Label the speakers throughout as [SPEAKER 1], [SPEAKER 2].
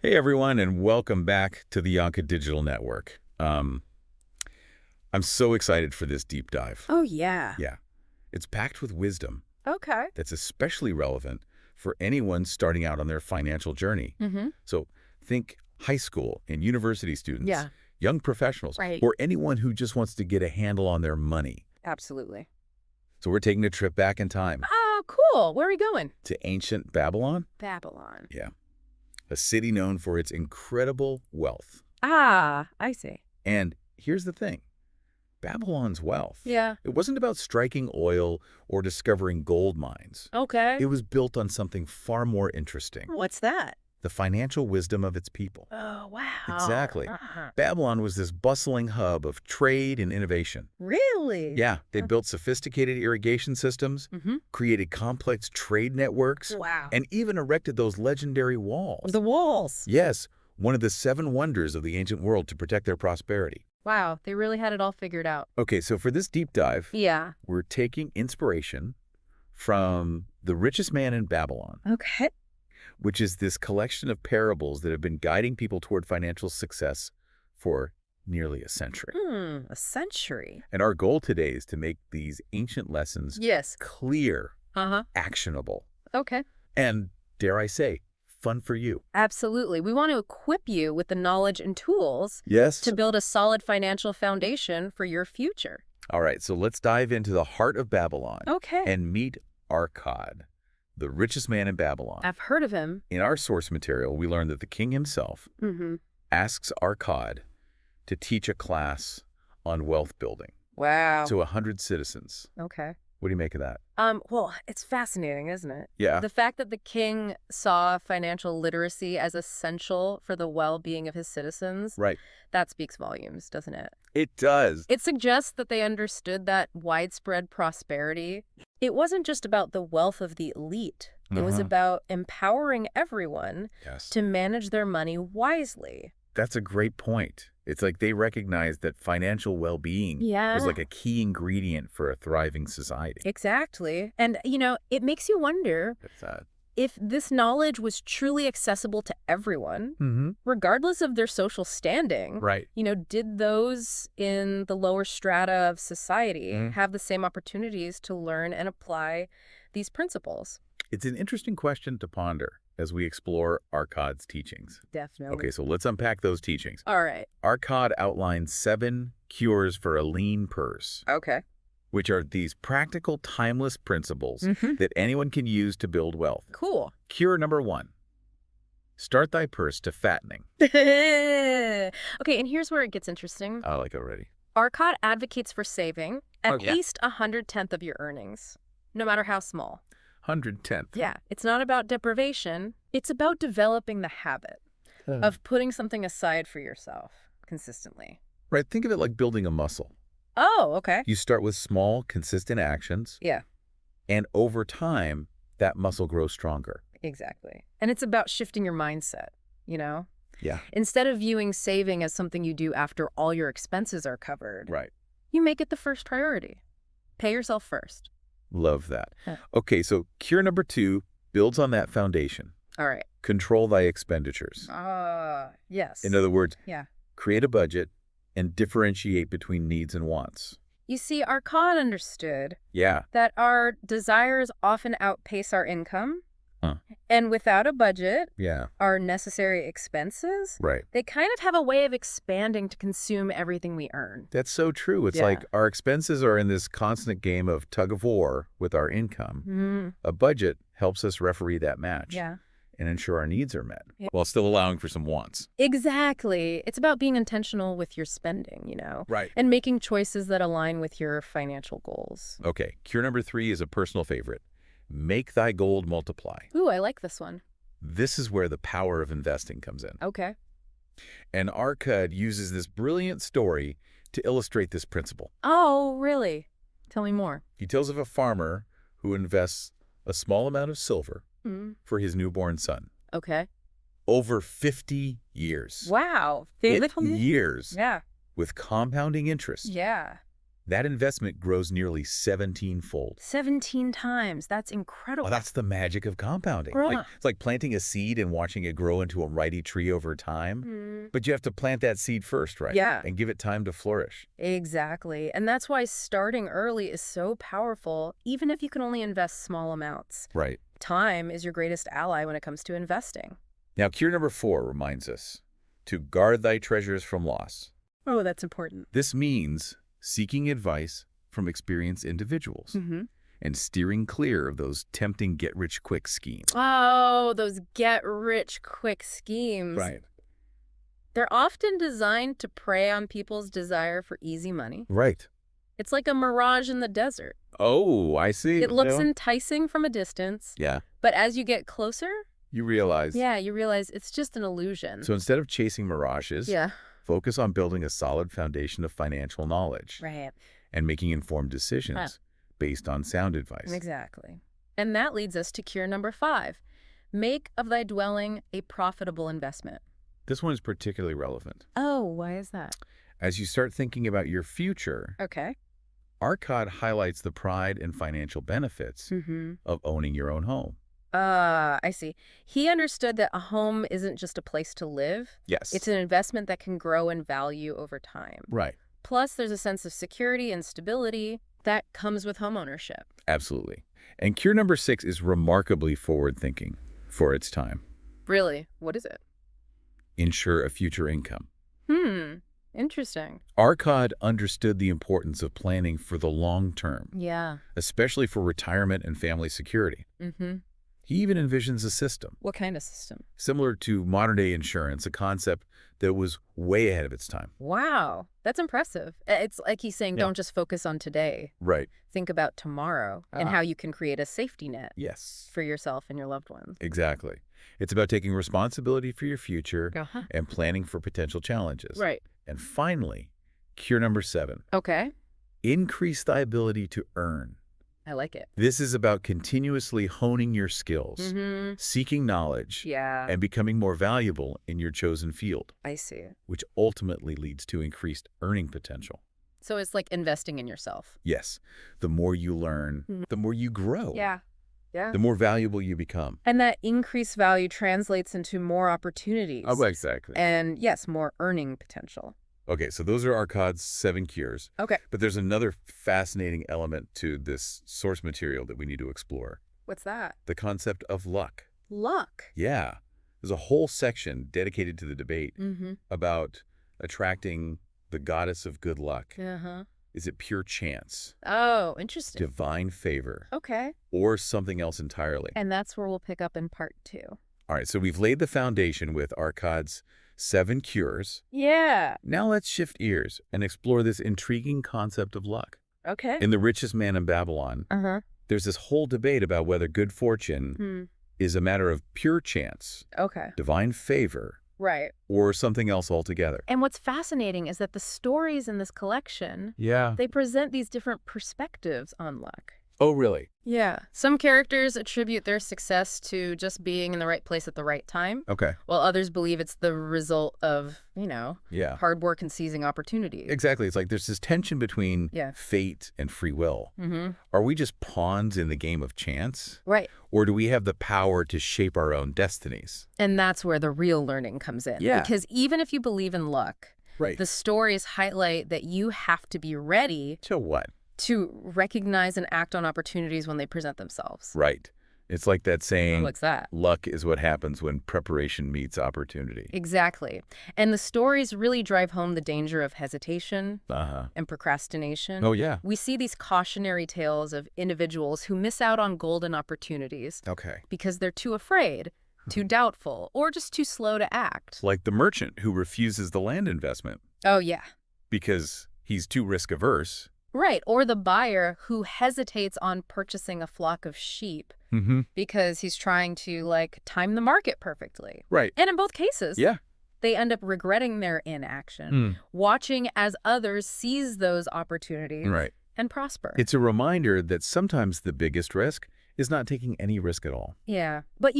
[SPEAKER 1] Hey everyone, and welcome back to the Yonka Digital Network. I'm so excited for this deep dive.
[SPEAKER 2] Oh, yeah.
[SPEAKER 1] Yeah, it's packed with wisdom
[SPEAKER 2] Okay.
[SPEAKER 1] that's especially relevant for anyone starting out on their financial journey.
[SPEAKER 2] Mm-hmm.
[SPEAKER 1] So think high school and university students,
[SPEAKER 2] Yeah.
[SPEAKER 1] young professionals,
[SPEAKER 2] Right.
[SPEAKER 1] or anyone who just wants to get a handle on their money.
[SPEAKER 2] Absolutely.
[SPEAKER 1] So we're taking a trip back in time
[SPEAKER 2] Oh, cool. Where are we going?
[SPEAKER 1] to ancient Babylon.
[SPEAKER 2] Babylon.
[SPEAKER 1] Yeah, a city known for its incredible wealth.
[SPEAKER 2] Ah, I see.
[SPEAKER 1] And here's the thing. Babylon's wealth.
[SPEAKER 2] Yeah.
[SPEAKER 1] It wasn't about striking oil or discovering gold mines.
[SPEAKER 2] Okay.
[SPEAKER 1] It was built on something far more interesting,
[SPEAKER 2] What's that?
[SPEAKER 1] the financial wisdom of its people.
[SPEAKER 2] Oh, wow.
[SPEAKER 1] Exactly.
[SPEAKER 2] Uh-huh.
[SPEAKER 1] Babylon was this bustling hub of trade and innovation.
[SPEAKER 2] Really?
[SPEAKER 1] Yeah, they built sophisticated irrigation systems,
[SPEAKER 2] Mm-hmm.
[SPEAKER 1] created complex trade networks,
[SPEAKER 2] Wow.
[SPEAKER 1] and even erected those legendary walls.
[SPEAKER 2] The walls.
[SPEAKER 1] Yes, one of the 7 wonders of the ancient world to protect their prosperity.
[SPEAKER 2] Wow. They really had it all figured out.
[SPEAKER 1] Okay, so for this deep dive,
[SPEAKER 2] Yeah.
[SPEAKER 1] we're taking inspiration from The Richest Man in Babylon,
[SPEAKER 2] Okay.
[SPEAKER 1] which is this collection of parables that have been guiding people toward financial success for nearly a century.
[SPEAKER 2] A century.
[SPEAKER 1] And our goal today is to make these ancient lessons
[SPEAKER 2] Yes.
[SPEAKER 1] clear,
[SPEAKER 2] Uh-huh.
[SPEAKER 1] actionable,
[SPEAKER 2] Okay.
[SPEAKER 1] and, dare I say, fun for you.
[SPEAKER 2] Absolutely. We want to equip you with the knowledge and tools
[SPEAKER 1] Yes?
[SPEAKER 2] to build a solid financial foundation for your future.
[SPEAKER 1] All right, so let's dive into the heart of Babylon
[SPEAKER 2] Okay.
[SPEAKER 1] and meet Arcad, the richest man in Babylon.
[SPEAKER 2] I've heard of him.
[SPEAKER 1] In our source material, we learn that the king himself
[SPEAKER 2] Mm-hmm.
[SPEAKER 1] asks Arcad to teach a class on wealth building
[SPEAKER 2] Wow.
[SPEAKER 1] to 100 citizens.
[SPEAKER 2] Okay.
[SPEAKER 1] What do you make of that?
[SPEAKER 2] Well, it's fascinating, isn't it?
[SPEAKER 1] Yeah.
[SPEAKER 2] The fact that the king saw financial literacy as essential for the well-being of his citizens,
[SPEAKER 1] Right.
[SPEAKER 2] that speaks volumes, doesn't it?
[SPEAKER 1] It does.
[SPEAKER 2] It suggests that they understood that widespread prosperity, it wasn't just about the wealth of the elite. It was
[SPEAKER 1] Uh-huh.
[SPEAKER 2] about empowering everyone
[SPEAKER 1] Yes.
[SPEAKER 2] to manage their money wisely.
[SPEAKER 1] That's a great point. It's like they recognized that financial well-being
[SPEAKER 2] Yeah.
[SPEAKER 1] was like a key ingredient for a thriving society.
[SPEAKER 2] Exactly. And, it makes you wonder
[SPEAKER 1] That's
[SPEAKER 2] if this knowledge was truly accessible to everyone,
[SPEAKER 1] Mm-hmm.
[SPEAKER 2] regardless of their social standing.
[SPEAKER 1] Right.
[SPEAKER 2] Did those in the lower strata of society
[SPEAKER 1] Mhm.
[SPEAKER 2] have the same opportunities to learn and apply these principles?
[SPEAKER 1] It's an interesting question to ponder as we explore Arcad's teachings.
[SPEAKER 2] Definitely.
[SPEAKER 1] Okay, so let's unpack those teachings.
[SPEAKER 2] All right.
[SPEAKER 1] Arcad outlines 7 cures for a lean purse,
[SPEAKER 2] Okay.
[SPEAKER 1] which are these practical, timeless principles
[SPEAKER 2] Mm-hmm.
[SPEAKER 1] that anyone can use to build wealth.
[SPEAKER 2] Cool.
[SPEAKER 1] Cure number 1. Start thy purse to fattening.
[SPEAKER 2] Okay, and here's where it gets interesting.
[SPEAKER 1] I like already.
[SPEAKER 2] Arcad advocates for saving at
[SPEAKER 1] Okay.
[SPEAKER 2] least 110th of your earnings, no matter how small.
[SPEAKER 1] 110th.
[SPEAKER 2] Yeah, it's not about deprivation. It's about developing the habit of putting something aside for yourself consistently.
[SPEAKER 1] Right, think of it like building a muscle.
[SPEAKER 2] Oh, okay.
[SPEAKER 1] You start with small, consistent actions,
[SPEAKER 2] Yeah,
[SPEAKER 1] and over time, that muscle grows stronger.
[SPEAKER 2] exactly. And it's about shifting your mindset,
[SPEAKER 1] Yeah.
[SPEAKER 2] Instead of viewing saving as something you do after all your expenses are covered,
[SPEAKER 1] Right.
[SPEAKER 2] you make it the first priority. Pay yourself first.
[SPEAKER 1] Love that.
[SPEAKER 2] Huh.
[SPEAKER 1] Okay, so cure number 2 builds on that foundation.
[SPEAKER 2] All right.
[SPEAKER 1] Control thy expenditures.
[SPEAKER 2] Yes.
[SPEAKER 1] In other words,
[SPEAKER 2] Yeah.
[SPEAKER 1] create a budget and differentiate between needs and wants.
[SPEAKER 2] You see, Arcad understood
[SPEAKER 1] Yeah.
[SPEAKER 2] that our desires often outpace our income.
[SPEAKER 1] Huh.
[SPEAKER 2] And without a budget,
[SPEAKER 1] Yeah.
[SPEAKER 2] our necessary expenses,
[SPEAKER 1] Right.
[SPEAKER 2] they kind of have a way of expanding to consume everything we earn.
[SPEAKER 1] That's so true. It's
[SPEAKER 2] Yeah.
[SPEAKER 1] like our expenses are in this constant game of tug of war with our income.
[SPEAKER 2] Mm,
[SPEAKER 1] A budget helps us referee that match
[SPEAKER 2] yeah.
[SPEAKER 1] and ensure our needs are met
[SPEAKER 2] Yeah.
[SPEAKER 1] while still allowing for some wants.
[SPEAKER 2] Exactly. It's about being intentional with your spending,
[SPEAKER 1] Right.
[SPEAKER 2] and making choices that align with your financial goals.
[SPEAKER 1] Okay, cure number 3 is a personal favorite. Make thy gold multiply.
[SPEAKER 2] Ooh, I like this one.
[SPEAKER 1] This is where the power of investing comes in.
[SPEAKER 2] Okay.
[SPEAKER 1] And Arcad uses this brilliant story to illustrate this principle.
[SPEAKER 2] Oh, really? Tell me more.
[SPEAKER 1] He tells of a farmer who invests a small amount of silver
[SPEAKER 2] Mm,
[SPEAKER 1] for his newborn son.
[SPEAKER 2] okay.
[SPEAKER 1] Over 50 years.
[SPEAKER 2] Wow.
[SPEAKER 1] Years
[SPEAKER 2] Yeah.
[SPEAKER 1] with compounding interest.
[SPEAKER 2] Yeah.
[SPEAKER 1] that investment grows nearly 17-fold.
[SPEAKER 2] 17 times. That's incredible.
[SPEAKER 1] Well, that's the magic of compounding.
[SPEAKER 2] Bruh.
[SPEAKER 1] It's like planting a seed and watching it grow into a mighty tree over time.
[SPEAKER 2] Mm.
[SPEAKER 1] But you have to plant that seed first, right?
[SPEAKER 2] Yeah.
[SPEAKER 1] And give it time to flourish.
[SPEAKER 2] Exactly. And that's why starting early is so powerful, even if you can only invest small amounts.
[SPEAKER 1] Right.
[SPEAKER 2] Time is your greatest ally when it comes to investing.
[SPEAKER 1] Now, cure number 4 reminds us to guard thy treasures from loss.
[SPEAKER 2] Oh, that's important.
[SPEAKER 1] This means seeking advice from experienced individuals and steering clear of those tempting get-rich-quick schemes.
[SPEAKER 2] Oh, those get-rich-quick schemes.
[SPEAKER 1] Right.
[SPEAKER 2] They're often designed to prey on people's desire for easy money.
[SPEAKER 1] Right.
[SPEAKER 2] It's like a mirage in the desert.
[SPEAKER 1] Oh, I see.
[SPEAKER 2] It looks enticing from a distance.
[SPEAKER 1] Yeah.
[SPEAKER 2] But as you get closer,
[SPEAKER 1] You realize.
[SPEAKER 2] yeah, you realize it's just an illusion.
[SPEAKER 1] So instead of chasing mirages,
[SPEAKER 2] Yeah.
[SPEAKER 1] focus on building a solid foundation of financial knowledge
[SPEAKER 2] Right.
[SPEAKER 1] and making informed decisions
[SPEAKER 2] Huh.
[SPEAKER 1] based on sound advice.
[SPEAKER 2] Exactly. And that leads us to cure number 5. Make of thy dwelling a profitable investment.
[SPEAKER 1] This one is particularly relevant.
[SPEAKER 2] Oh, why is that?
[SPEAKER 1] As you start thinking about your future,
[SPEAKER 2] Okay.
[SPEAKER 1] Arcad highlights the pride and financial benefits of owning your own home.
[SPEAKER 2] I see. He understood that a home isn't just a place to live.
[SPEAKER 1] Yes.
[SPEAKER 2] It's an investment that can grow in value over time.
[SPEAKER 1] Right.
[SPEAKER 2] Plus, there's a sense of security and stability that comes with homeownership.
[SPEAKER 1] Absolutely. And cure number 6 is remarkably forward-thinking for its time.
[SPEAKER 2] Really? What is it?
[SPEAKER 1] Ensure a future income.
[SPEAKER 2] Interesting.
[SPEAKER 1] Arcad understood the importance of planning for the long term,
[SPEAKER 2] Yeah.
[SPEAKER 1] especially for retirement and family security. He even envisions a system
[SPEAKER 2] What kind of system?
[SPEAKER 1] similar to modern-day insurance, a concept that was way ahead of its time.
[SPEAKER 2] Wow. That's impressive. It's like he's saying,
[SPEAKER 1] Yeah.
[SPEAKER 2] don't just focus on today.
[SPEAKER 1] Right.
[SPEAKER 2] Think about tomorrow and
[SPEAKER 1] Ah.
[SPEAKER 2] how you can create a safety net
[SPEAKER 1] Yes.
[SPEAKER 2] for yourself and your loved ones.
[SPEAKER 1] Exactly. It's about taking responsibility for your future and planning for potential challenges.
[SPEAKER 2] Right.
[SPEAKER 1] And finally, cure number 7,
[SPEAKER 2] Okay.
[SPEAKER 1] increase thy ability to earn.
[SPEAKER 2] I like it.
[SPEAKER 1] This is about continuously honing your skills, seeking knowledge,
[SPEAKER 2] Yeah.
[SPEAKER 1] and becoming more valuable in your chosen field,
[SPEAKER 2] I see.
[SPEAKER 1] which ultimately leads to increased earning potential.
[SPEAKER 2] So it's like investing in yourself.
[SPEAKER 1] Yes, the more you learn, the more you grow,
[SPEAKER 2] Yeah.
[SPEAKER 1] the more valuable you become.
[SPEAKER 2] And that increased value translates into more opportunities.
[SPEAKER 1] Oh, exactly.
[SPEAKER 2] And yes, more earning potential.
[SPEAKER 1] Okay, so those are Arcad's 7 cures.
[SPEAKER 2] Okay.
[SPEAKER 1] But there's another fascinating element to this source material that we need to explore.
[SPEAKER 2] What's that?
[SPEAKER 1] The concept of luck.
[SPEAKER 2] Luck.
[SPEAKER 1] Yeah. There's a whole section dedicated to the debate about attracting the goddess of good luck. Is it pure chance,
[SPEAKER 2] Oh, interesting.
[SPEAKER 1] divine favor,
[SPEAKER 2] Okay.
[SPEAKER 1] or something else entirely?
[SPEAKER 2] And that's where we'll pick up in part 2.
[SPEAKER 1] All right, so we've laid the foundation with Arcad's 7 cures.
[SPEAKER 2] Yeah.
[SPEAKER 1] Now let's shift gears and explore this intriguing concept of luck.
[SPEAKER 2] Okay.
[SPEAKER 1] In The Richest Man in Babylon, there's this whole debate about whether good fortune is a matter of pure chance,
[SPEAKER 2] Okay.
[SPEAKER 1] divine favor,
[SPEAKER 2] Right.
[SPEAKER 1] or something else altogether.
[SPEAKER 2] And what's fascinating is that the stories in this collection,
[SPEAKER 1] Yeah.
[SPEAKER 2] they present these different perspectives on luck.
[SPEAKER 1] Oh, really?
[SPEAKER 2] Yeah. Some characters attribute their success to just being in the right place at the right time,
[SPEAKER 1] Okay.
[SPEAKER 2] while others believe it's the result of,
[SPEAKER 1] Yeah.
[SPEAKER 2] hard work and seizing opportunities.
[SPEAKER 1] Exactly. It's like there's this tension between fate and free will. Are we just pawns in the game of chance?
[SPEAKER 2] Right.
[SPEAKER 1] Or do we have the power to shape our own destinies?
[SPEAKER 2] And that's where the real learning comes in.
[SPEAKER 1] Yeah.
[SPEAKER 2] Because even if you believe in luck,
[SPEAKER 1] Right.
[SPEAKER 2] the stories highlight that you have to be ready
[SPEAKER 1] To what?
[SPEAKER 2] to recognize and act on opportunities when they present themselves.
[SPEAKER 1] Right. It's like that saying,
[SPEAKER 2] What's that?
[SPEAKER 1] luck is what happens when preparation meets opportunity.
[SPEAKER 2] Exactly. And the stories really drive home the danger of hesitation and procrastination.
[SPEAKER 1] Oh, yeah.
[SPEAKER 2] We see these cautionary tales of individuals who miss out on golden opportunities
[SPEAKER 1] Okay.
[SPEAKER 2] because they're too afraid, too doubtful, or just too slow to act.
[SPEAKER 1] Like the merchant who refuses the land investment
[SPEAKER 2] Oh, yeah.
[SPEAKER 1] because he's too risk-averse.
[SPEAKER 2] Right. Or the buyer who hesitates on purchasing a flock of sheep because he's trying to, time the market perfectly.
[SPEAKER 1] Right.
[SPEAKER 2] And in both cases,
[SPEAKER 1] Yeah.
[SPEAKER 2] they end up regretting their inaction, watching as others seize those opportunities
[SPEAKER 1] Right.
[SPEAKER 2] and prosper.
[SPEAKER 1] It's a reminder that sometimes the biggest risk is not taking any risk at all.
[SPEAKER 2] Yeah. But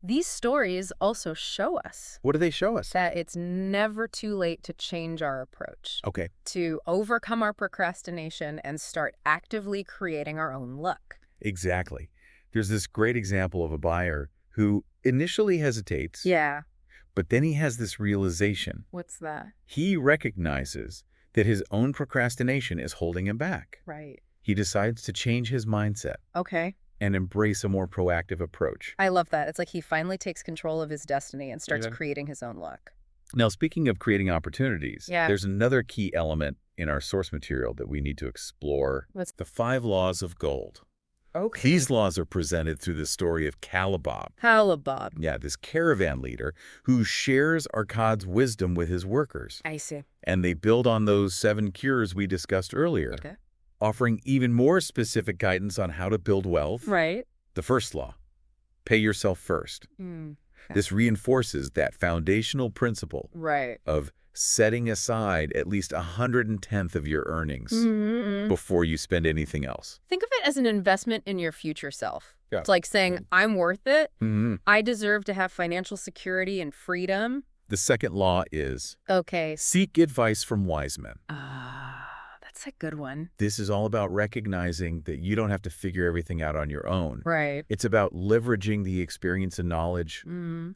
[SPEAKER 2] these stories also show us
[SPEAKER 1] What do they show us?
[SPEAKER 2] that it's never too late to change our approach.
[SPEAKER 1] Okay.
[SPEAKER 2] To overcome our procrastination and start actively creating our own luck.
[SPEAKER 1] Exactly. There's this great example of a buyer who initially hesitates.
[SPEAKER 2] Yeah.
[SPEAKER 1] But then he has this realization.
[SPEAKER 2] What's that?
[SPEAKER 1] He recognizes that his own procrastination is holding him back.
[SPEAKER 2] Right.
[SPEAKER 1] He decides to change his mindset.
[SPEAKER 2] Okay.
[SPEAKER 1] And embrace a more proactive approach.
[SPEAKER 2] I love that. It's like he finally takes control of his destiny and starts creating his own luck.
[SPEAKER 1] Now, speaking of creating opportunities, there's another key element in our source material that we need to explore.
[SPEAKER 2] What's
[SPEAKER 1] the 5 laws of gold.
[SPEAKER 2] Okay.
[SPEAKER 1] These laws are presented through the story of Calibob.
[SPEAKER 2] Calibob.
[SPEAKER 1] Yeah, this caravan leader who shares Arkad's wisdom with his workers.
[SPEAKER 2] I see.
[SPEAKER 1] And they build on those 7 cures we discussed earlier, offering even more specific guidance on how to build wealth.
[SPEAKER 2] Right.
[SPEAKER 1] The first law, pay yourself first. This reinforces that foundational principle of setting aside at least 1/110th of your earnings before you spend anything else.
[SPEAKER 2] Think of it as an investment in your future self.
[SPEAKER 1] Yeah.
[SPEAKER 2] It's like saying, I'm worth it. I deserve to have financial security and freedom.
[SPEAKER 1] The second law is
[SPEAKER 2] Okay.
[SPEAKER 1] seek advice from wise men.
[SPEAKER 2] That's a good one.
[SPEAKER 1] This is all about recognizing that you don't have to figure everything out on your own.
[SPEAKER 2] Right.
[SPEAKER 1] It's about leveraging the experience and knowledge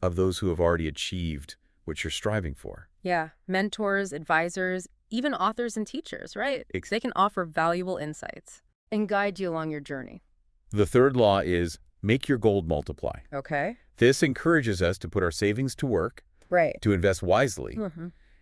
[SPEAKER 1] of those who have already achieved what you're striving for.
[SPEAKER 2] Yeah. Mentors, advisors, even authors and teachers, right? They can offer valuable insights and guide you along your journey.
[SPEAKER 1] The third law is make your gold multiply.
[SPEAKER 2] Okay.
[SPEAKER 1] This encourages us to put our savings to work, to invest wisely,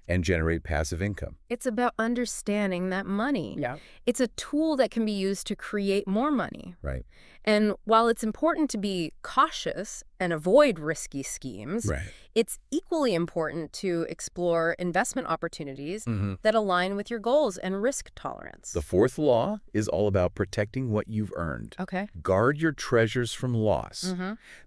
[SPEAKER 1] and generate passive income.
[SPEAKER 2] It's about understanding that money.
[SPEAKER 1] Yeah.
[SPEAKER 2] It's a tool that can be used to create more money.
[SPEAKER 1] Right.
[SPEAKER 2] And while it's important to be cautious and avoid risky schemes, it's equally important to explore investment opportunities that align with your goals and risk tolerance.
[SPEAKER 1] The fourth law is all about protecting what you've earned.
[SPEAKER 2] Okay.
[SPEAKER 1] Guard your treasures from loss.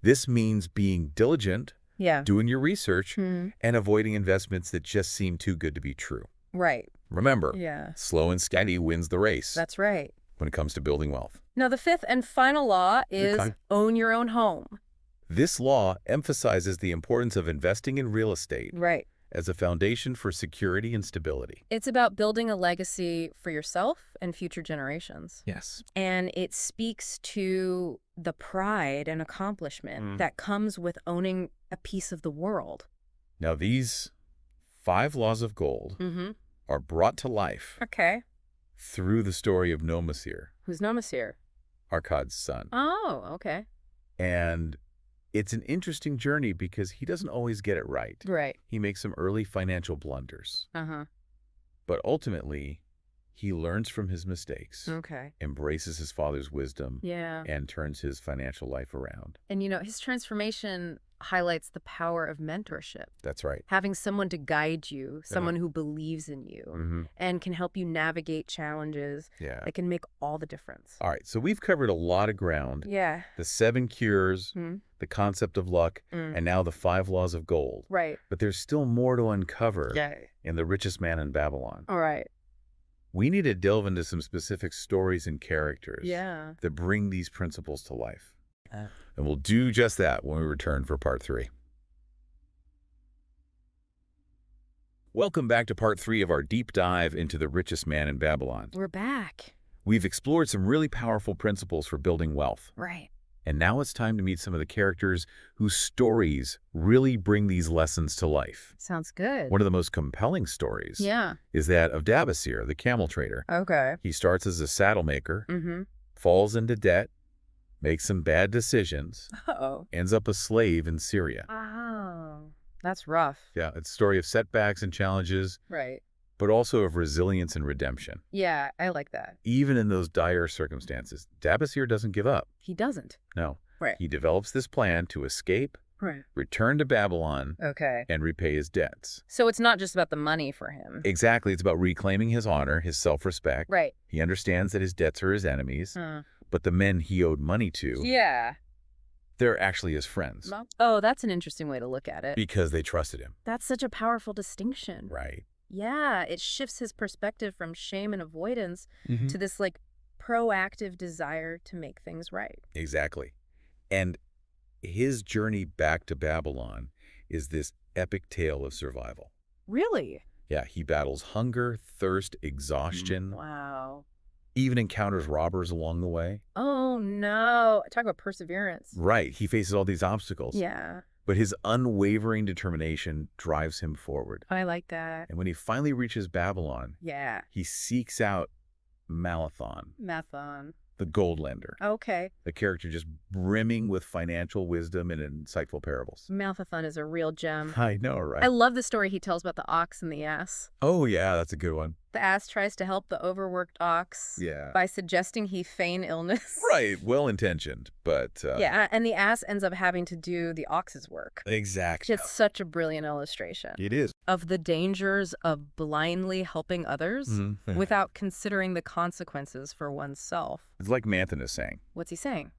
[SPEAKER 1] This means being diligent, doing your research, and avoiding investments that just seem too good to be true.
[SPEAKER 2] Right.
[SPEAKER 1] Remember, slow and steady wins the race.
[SPEAKER 2] That's right.
[SPEAKER 1] When it comes to building wealth.
[SPEAKER 2] Now, the fifth and final law is own your own home.
[SPEAKER 1] This law emphasizes the importance of investing in real estate as a foundation for security and stability.
[SPEAKER 2] It's about building a legacy for yourself and future generations.
[SPEAKER 1] Yes.
[SPEAKER 2] And it speaks to the pride and accomplishment that comes with owning a piece of the world.
[SPEAKER 1] Now, these 5 laws of gold are brought to life through the story of Nomasir.
[SPEAKER 2] Who's Nomasir?
[SPEAKER 1] Arkad's son.
[SPEAKER 2] Oh, okay.
[SPEAKER 1] And it's an interesting journey because he doesn't always get it right.
[SPEAKER 2] Right.
[SPEAKER 1] He makes some early financial blunders. But ultimately, he learns from his mistakes. Embraces his father's wisdom. And turns his financial life around.
[SPEAKER 2] And his transformation highlights the power of mentorship.
[SPEAKER 1] That's right.
[SPEAKER 2] Having someone to guide you, someone who believes in you and can help you navigate challenges that can make all the difference.
[SPEAKER 1] All right, so we've covered a lot of ground. The 7 cures, the concept of luck, and now the 5 laws of gold.
[SPEAKER 2] Right.
[SPEAKER 1] But there's still more to uncover in The Richest Man in Babylon.
[SPEAKER 2] All right.
[SPEAKER 1] We need to delve into some specific stories and characters that bring these principles to life. And we'll do just that when we return for part 3. Welcome back to part 3 of our deep dive into The Richest Man in Babylon.
[SPEAKER 2] We're back.
[SPEAKER 1] We've explored some really powerful principles for building wealth.
[SPEAKER 2] Right.
[SPEAKER 1] And now it's time to meet some of the characters whose stories really bring these lessons to life.
[SPEAKER 2] Sounds good.
[SPEAKER 1] One of the most compelling stories is that of Dabasir, the camel trader.
[SPEAKER 2] Okay.
[SPEAKER 1] He starts as a saddle maker, falls into debt, makes some bad decisions, ends up a slave in Syria.
[SPEAKER 2] Oh, that's rough.
[SPEAKER 1] Yeah, it's a story of setbacks and challenges, but also of resilience and redemption.
[SPEAKER 2] Yeah, I like that.
[SPEAKER 1] Even in those dire circumstances, Dabasir doesn't give up.
[SPEAKER 2] He doesn't.
[SPEAKER 1] No.
[SPEAKER 2] Right.
[SPEAKER 1] He develops this plan to escape, return to Babylon, and repay his debts.
[SPEAKER 2] So it's not just about the money for him.
[SPEAKER 1] Exactly. It's about reclaiming his honor, his self-respect.
[SPEAKER 2] Right.
[SPEAKER 1] He understands that his debts are his enemies, but the men he owed money to, they're actually his friends.
[SPEAKER 2] Oh, that's an interesting way to look at it.
[SPEAKER 1] Because they trusted him.
[SPEAKER 2] That's such a powerful distinction.
[SPEAKER 1] Right.
[SPEAKER 2] Yeah, it shifts his perspective from shame and avoidance to this proactive desire to make things right.
[SPEAKER 1] Exactly. And his journey back to Babylon is this epic tale of survival.
[SPEAKER 2] Really?
[SPEAKER 1] Yeah, he battles hunger, thirst, exhaustion.
[SPEAKER 2] Wow.
[SPEAKER 1] Even encounters robbers along the way.
[SPEAKER 2] Oh, no. Talk about perseverance.
[SPEAKER 1] Right. He faces all these obstacles.
[SPEAKER 2] Yeah.
[SPEAKER 1] But his unwavering determination drives him forward.
[SPEAKER 2] I like that.
[SPEAKER 1] And when he finally reaches Babylon,
[SPEAKER 2] Yeah.
[SPEAKER 1] he seeks out Malathon, the gold lender.
[SPEAKER 2] Okay.
[SPEAKER 1] A character just brimming with financial wisdom and insightful parables.
[SPEAKER 2] Malathon is a real gem.
[SPEAKER 1] I know, right?
[SPEAKER 2] I love the story he tells about the ox and the ass.
[SPEAKER 1] Oh, yeah, that's a good one.
[SPEAKER 2] The ass tries to help the overworked ox by suggesting he feign illness.
[SPEAKER 1] Right, well-intentioned, but...
[SPEAKER 2] yeah, and the ass ends up having to do the ox's work.
[SPEAKER 1] Exactly.
[SPEAKER 2] It's such a brilliant illustration.
[SPEAKER 1] It is.
[SPEAKER 2] Of the dangers of blindly helping others without considering the consequences for oneself.
[SPEAKER 1] It's like Manthan is saying.
[SPEAKER 2] What's he saying?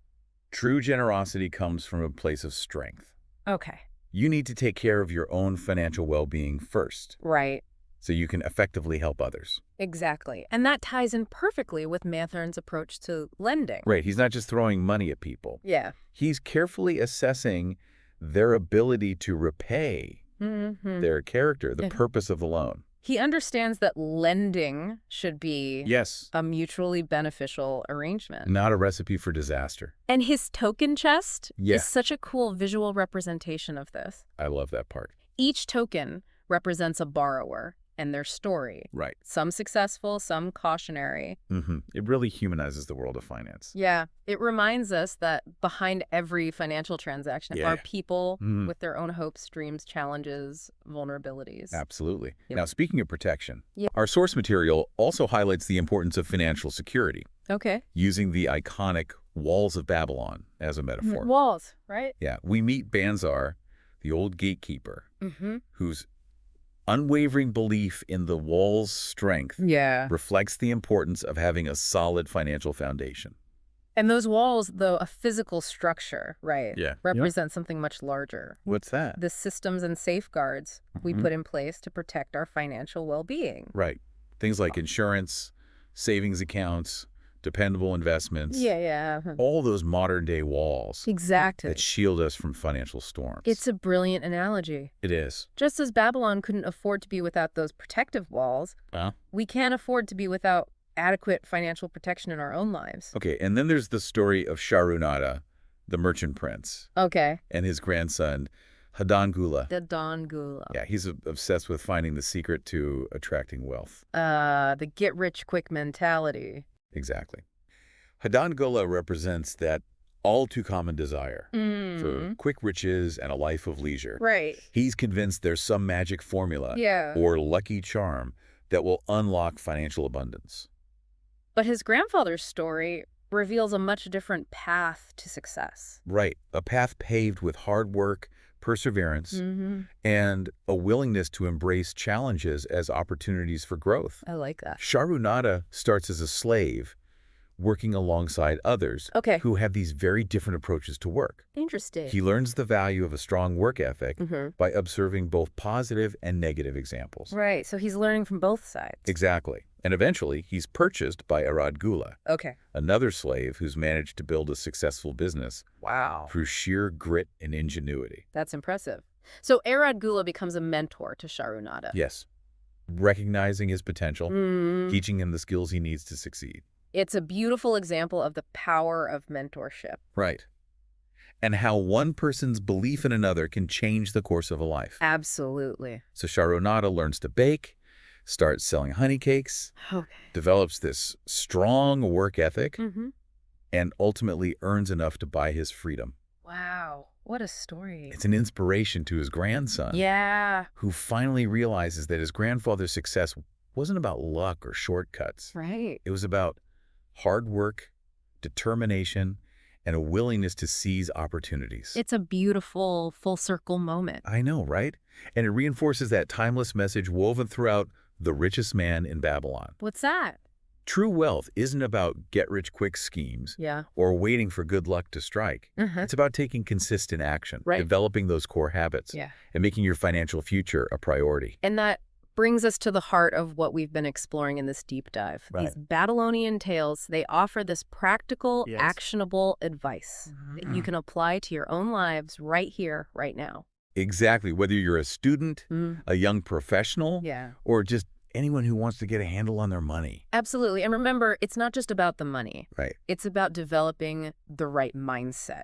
[SPEAKER 1] True generosity comes from a place of strength.
[SPEAKER 2] Okay.
[SPEAKER 1] You need to take care of your own financial well-being first.
[SPEAKER 2] Right.
[SPEAKER 1] So you can effectively help others.
[SPEAKER 2] Exactly. And that ties in perfectly with Manthan's approach to lending.
[SPEAKER 1] Right. He's not just throwing money at people.
[SPEAKER 2] Yeah.
[SPEAKER 1] He's carefully assessing their ability to repay their character, the purpose of the loan.
[SPEAKER 2] He understands that lending should be a mutually beneficial arrangement.
[SPEAKER 1] Not a recipe for disaster.
[SPEAKER 2] And his token chest is such a cool visual representation of this.
[SPEAKER 1] I love that part.
[SPEAKER 2] Each token represents a borrower and their story.
[SPEAKER 1] Right.
[SPEAKER 2] Some successful, some cautionary.
[SPEAKER 1] It really humanizes the world of finance.
[SPEAKER 2] Yeah. It reminds us that behind every financial transaction are people with their own hopes, dreams, challenges, vulnerabilities.
[SPEAKER 1] Absolutely. Now, speaking of protection, our source material also highlights the importance of financial security.
[SPEAKER 2] Okay.
[SPEAKER 1] Using the iconic walls of Babylon as a metaphor.
[SPEAKER 2] Walls, right?
[SPEAKER 1] Yeah. We meet Banzar, the old gatekeeper, whose unwavering belief in the wall's strength reflects the importance of having a solid financial foundation.
[SPEAKER 2] And those walls, though a physical structure, right,
[SPEAKER 1] Yeah.
[SPEAKER 2] represent something much larger.
[SPEAKER 1] What's that?
[SPEAKER 2] The systems and safeguards we put in place to protect our financial well-being.
[SPEAKER 1] Right. Things like insurance, savings accounts, dependable investments.
[SPEAKER 2] Yeah.
[SPEAKER 1] All those modern-day walls
[SPEAKER 2] Exactly.
[SPEAKER 1] that shield us from financial storms.
[SPEAKER 2] It's a brilliant analogy.
[SPEAKER 1] It is.
[SPEAKER 2] Just as Babylon couldn't afford to be without those protective walls, we can't afford to be without adequate financial protection in our own lives.
[SPEAKER 1] Okay, and then there's the story of Sharunada, the merchant prince.
[SPEAKER 2] Okay.
[SPEAKER 1] And his grandson, Hadangula.
[SPEAKER 2] The Don Gula.
[SPEAKER 1] Yeah, he's obsessed with finding the secret to attracting wealth.
[SPEAKER 2] The get-rich-quick mentality.
[SPEAKER 1] Exactly. Hadangula represents that all-too-common desire for quick riches and a life of leisure.
[SPEAKER 2] Right.
[SPEAKER 1] He's convinced there's some magic formula or lucky charm that will unlock financial abundance.
[SPEAKER 2] But his grandfather's story reveals a much different path to success.
[SPEAKER 1] Right. A path paved with hard work, perseverance, and a willingness to embrace challenges as opportunities for growth.
[SPEAKER 2] I like that.
[SPEAKER 1] Sharunada starts as a slave, working alongside others who have these very different approaches to work.
[SPEAKER 2] Interesting.
[SPEAKER 1] He learns the value of a strong work ethic by observing both positive and negative examples.
[SPEAKER 2] Right, so he's learning from both sides.
[SPEAKER 1] Exactly. And eventually, he's purchased by Arad Gula, another slave who's managed to build a successful business through sheer grit and ingenuity.
[SPEAKER 2] That's impressive. So Arad Gula becomes a mentor to Sharunada.
[SPEAKER 1] Yes. Recognizing his potential, teaching him the skills he needs to succeed.
[SPEAKER 2] It's a beautiful example of the power of mentorship.
[SPEAKER 1] Right. And how one person's belief in another can change the course of a life.
[SPEAKER 2] Absolutely.
[SPEAKER 1] So Sharunada learns to bake, starts selling honey cakes, develops this strong work ethic, and ultimately earns enough to buy his freedom.
[SPEAKER 2] Wow. What a story.
[SPEAKER 1] It's an inspiration to his grandson.
[SPEAKER 2] Yeah.
[SPEAKER 1] Who finally realizes that his grandfather's success wasn't about luck or shortcuts.
[SPEAKER 2] Right.
[SPEAKER 1] It was about hard work, determination, and a willingness to seize opportunities.
[SPEAKER 2] It's a beautiful full circle moment.
[SPEAKER 1] I know, right? And it reinforces that timeless message woven throughout The Richest Man in Babylon.
[SPEAKER 2] What's that?
[SPEAKER 1] True wealth isn't about get-rich-quick schemes or waiting for good luck to strike. It's about taking consistent action, developing those core habits, and making your financial future a priority.
[SPEAKER 2] And that brings us to the heart of what we've been exploring in this deep dive.
[SPEAKER 1] Right.
[SPEAKER 2] These Babylonian tales, they offer this practical, actionable advice that you can apply to your own lives right here, right now.
[SPEAKER 1] Exactly. Whether you're a student, a young professional, or just anyone who wants to get a handle on their money.
[SPEAKER 2] Absolutely. And remember, it's not just about the money.
[SPEAKER 1] Right.
[SPEAKER 2] It's about developing the right mindset,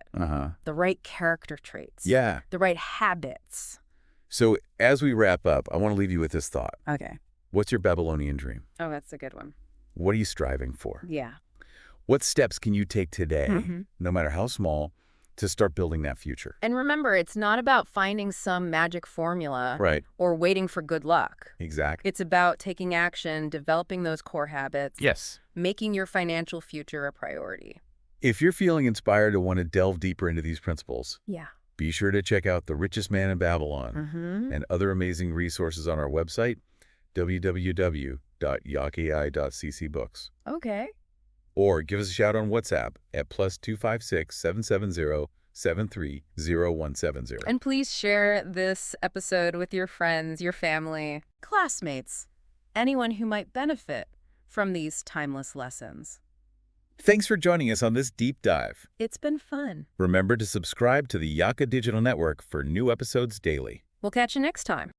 [SPEAKER 2] the right character traits, the right habits.
[SPEAKER 1] So as we wrap up, I want to leave you with this thought.
[SPEAKER 2] Okay.
[SPEAKER 1] What's your Babylonian dream?
[SPEAKER 2] Oh, that's a good one.
[SPEAKER 1] What are you striving for?
[SPEAKER 2] Yeah.
[SPEAKER 1] What steps can you take today, no matter how small, to start building that future?
[SPEAKER 2] And remember, it's not about finding some magic formula or waiting for good luck.
[SPEAKER 1] Exactly.
[SPEAKER 2] It's about taking action, developing those core habits, making your financial future a priority.
[SPEAKER 1] If you're feeling inspired to want to delve deeper into these principles, be sure to check out The Richest Man in Babylon and other amazing resources on our website, www.yakai.ccbooks.
[SPEAKER 2] Okay.
[SPEAKER 1] Or give us a shout on WhatsApp at +256-770-730-170.
[SPEAKER 2] And please share this episode with your friends, your family, classmates, anyone who might benefit from these timeless lessons.
[SPEAKER 1] Thanks for joining us on this deep dive.
[SPEAKER 2] It's been fun.
[SPEAKER 1] Remember to subscribe to the Yaka Digital Network for new episodes daily.
[SPEAKER 2] We'll catch you next time.